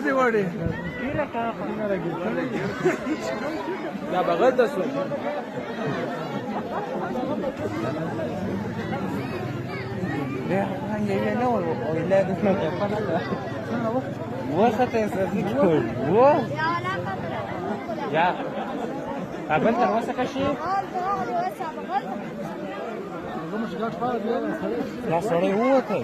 دې وړي دا بغل ته شو Ya, ya no, hoy le doy una campana. Vos te necesito. Vos. Ya. Aguanta, no vas a caer. La sore uote.